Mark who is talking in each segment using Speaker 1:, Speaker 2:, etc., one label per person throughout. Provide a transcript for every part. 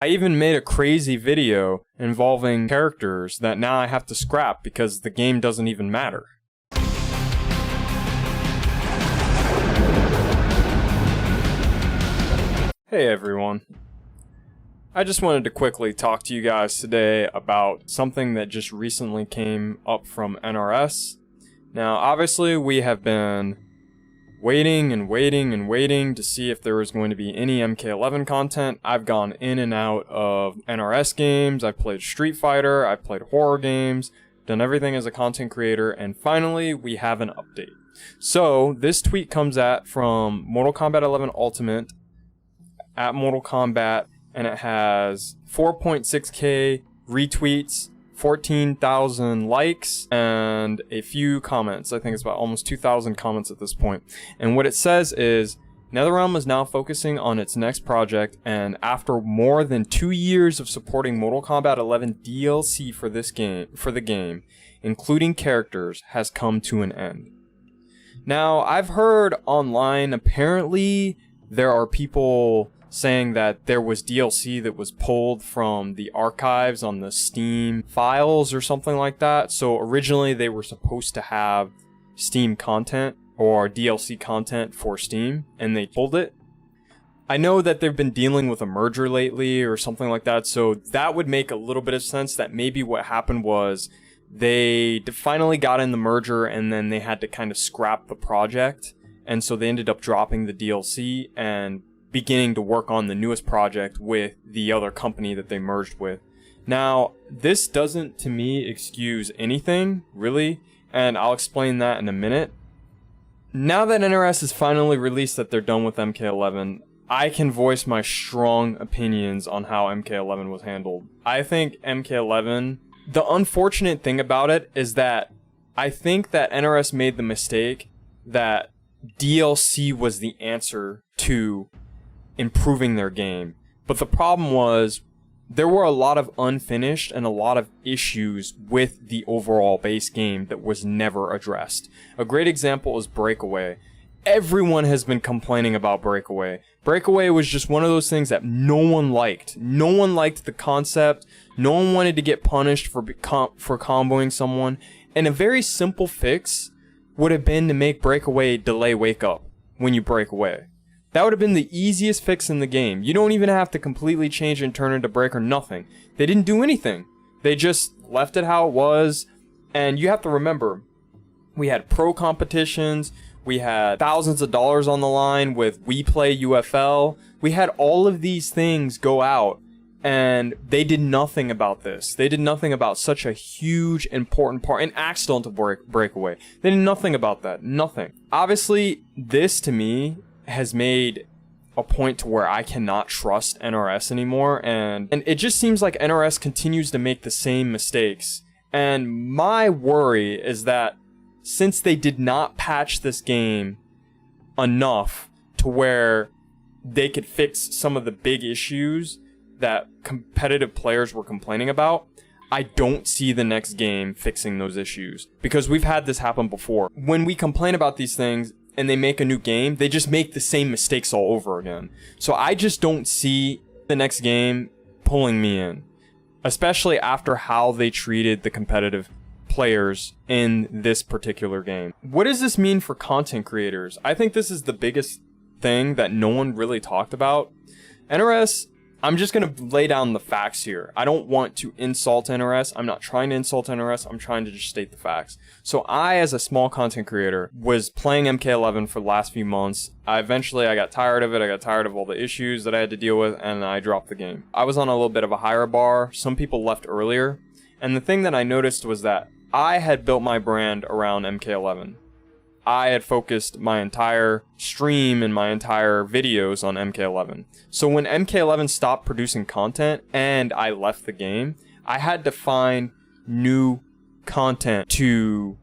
Speaker 1: I even made a crazy video involving characters that now I have to scrap because the game doesn't even matter. Hey everyone. I just wanted to quickly talk to you guys today about something that just recently came up from NRS. Now, obviously, we have been waiting to see if there was going to be any MK11 content. I've gone in and out of NRS games, I've played Street Fighter, I've played horror games, done everything as a content creator, and finally, we have an update. So, this tweet comes from Mortal Kombat 11 Ultimate, at Mortal Kombat, and it has 4.6k retweets, 14,000 likes, and a few comments. I think it's about almost 2,000 comments at this point. And what it says is, NetherRealm is now focusing on its next project, and after more than 2 years of supporting Mortal Kombat 11 DLC for the game, including characters, has come to an end. Now, I've heard online, apparently, there are people saying that there was DLC that was pulled from the archives on the Steam files or something like that. So originally they were supposed to have Steam content or DLC content for Steam, and they pulled it. I know that they've been dealing with a merger lately or something like that, so that would make a little bit of sense that maybe what happened was they finally got in the merger and then they had to kind of scrap the project, and so they ended up dropping the DLC and beginning to work on the newest project with the other company that they merged with. Now, this doesn't, to me, excuse anything, really, and I'll explain that in a minute. Now that NRS has finally released that they're done with MK11, I can voice my strong opinions on how MK11 was handled. I think MK11, the unfortunate thing about it is that I think that NRS made the mistake that DLC was the answer to improving their game. But the problem was there were a lot of unfinished and a lot of issues with the overall base game that was never addressed. A great example is Breakaway. Everyone has been complaining about Breakaway. Breakaway was just one of those things that no one liked. No one liked the concept. No one wanted to get punished for comboing someone. And a very simple fix would have been to make Breakaway delay wake up when you break away. That would have been the easiest fix in the game. You don't even have to completely change and turn into break or nothing. They didn't do anything. They just left it how it was. And you have to remember, we had pro competitions. We had thousands of dollars on the line with We Play UFL. We had all of these things go out. And they did nothing about this. They did nothing about such a huge, important part. An accidental breakaway. They did nothing about that. Nothing. Obviously, this to me has made a point to where I cannot trust NRS anymore, and it just seems like NRS continues to make the same mistakes. And my worry is that since they did not patch this game enough to where they could fix some of the big issues that competitive players were complaining about, I don't see the next game fixing those issues, because we've had this happen before. When we complain about these things and they make a new game, they just make the same mistakes all over again. So I just don't see the next game pulling me in, especially after how they treated the competitive players in this particular game. What does this mean for content creators? I think this is the biggest thing that no one really talked about. NRS, I'm just going to lay down the facts here. I don't want to insult NRS. I'm not trying to insult NRS. I'm trying to just state the facts. So I, as a small content creator, was playing MK11 for the last few months. Eventually, I got tired of it. I got tired of all the issues that I had to deal with, and I dropped the game. I was on a little bit of a higher bar. Some people left earlier. And the thing that I noticed was that I had built my brand around MK11. I had focused my entire stream and my entire videos on MK11. So when MK11 stopped producing content and I left the game, I had to find new content to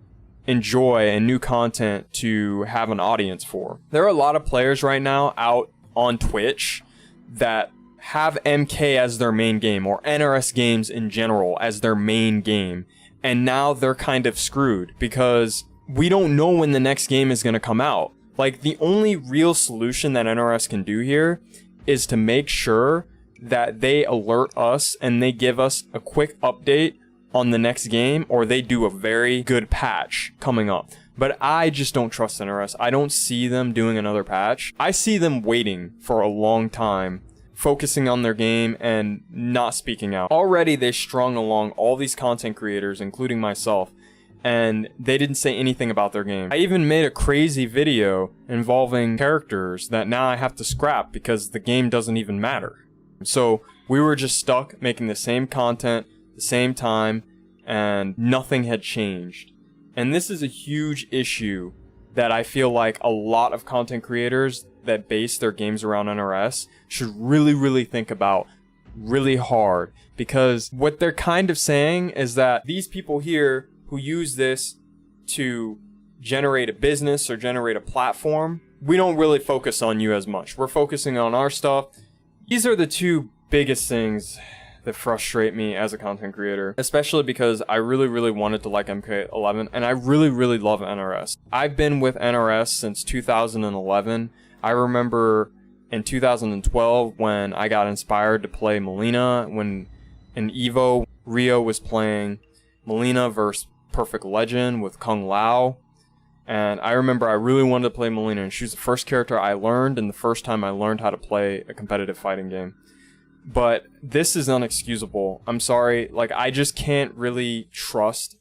Speaker 1: enjoy and new content to have an audience for. There are a lot of players right now out on Twitch that have MK as their main game, or NRS games in general as their main game, and now they're kind of screwed because we don't know when the next game is going to come out. Like, the only real solution that NRS can do here is to make sure that they alert us and they give us a quick update on the next game, or they do a very good patch coming up. But I just don't trust NRS. I don't see them doing another patch. I see them waiting for a long time, focusing on their game and not speaking out. Already they strung along all these content creators, including myself, and they didn't say anything about their game. I even made a crazy video involving characters that now I have to scrap because the game doesn't even matter. So we were just stuck making the same content, the same time, and nothing had changed. And this is a huge issue that I feel like a lot of content creators that base their games around NRS should really think about really hard, because what they're kind of saying is that these people here who use this to generate a business or generate a platform, we don't really focus on you as much. We're focusing on our stuff. These are the two biggest things that frustrate me as a content creator, especially because I really wanted to like MK11, and I really love NRS. I've been with NRS since 2011. I remember in 2012 when I got inspired to play Melina, when in Evo, Rio was playing Melina versus Perfect Legend with Kung Lao. And I remember I really wanted to play Melina, and she was the first character I learned, and the first time I learned how to play a competitive fighting game. But this is unexcusable. I'm sorry, like, I just can't really trust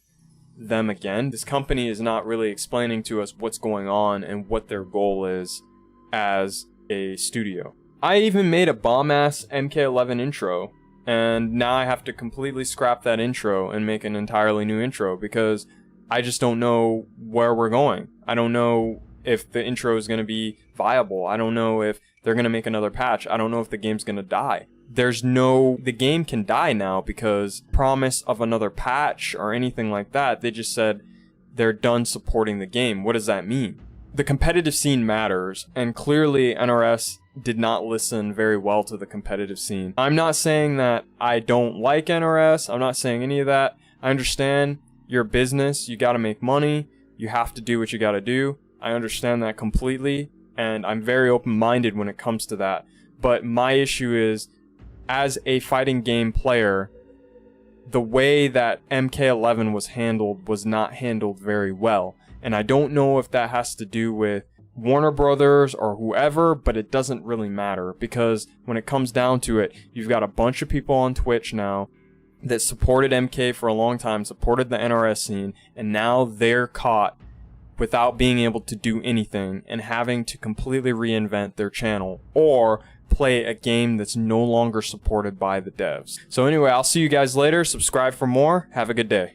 Speaker 1: them again. This company is not really explaining to us what's going on and what their goal is as a studio. I even made a bomb-ass MK11 intro, and now I have to completely scrap that intro and make an entirely new intro because I just don't know where we're going. I don't know if the intro is going to be viable. I don't know if they're going to make another patch. I don't know if the game's going to die. The game can die now because promise of another patch or anything like that. They just said they're done supporting the game. What does that mean? The competitive scene matters, and clearly NRS did not listen very well to the competitive scene. I'm not saying that I don't like NRS. I'm not saying any of that. I understand your business. You got to make money. You have to do what you got to do. I understand that completely, and I'm very open-minded when it comes to that. But my issue is, as a fighting game player, the way that MK11 was handled was not handled very well. And I don't know if that has to do with Warner Brothers or whoever, but it doesn't really matter, because when it comes down to it, you've got a bunch of people on Twitch now that supported MK for a long time, supported the NRS scene, and now they're caught without being able to do anything and having to completely reinvent their channel or play a game that's no longer supported by the devs. So anyway, I'll see you guys later. Subscribe for more. Have a good day.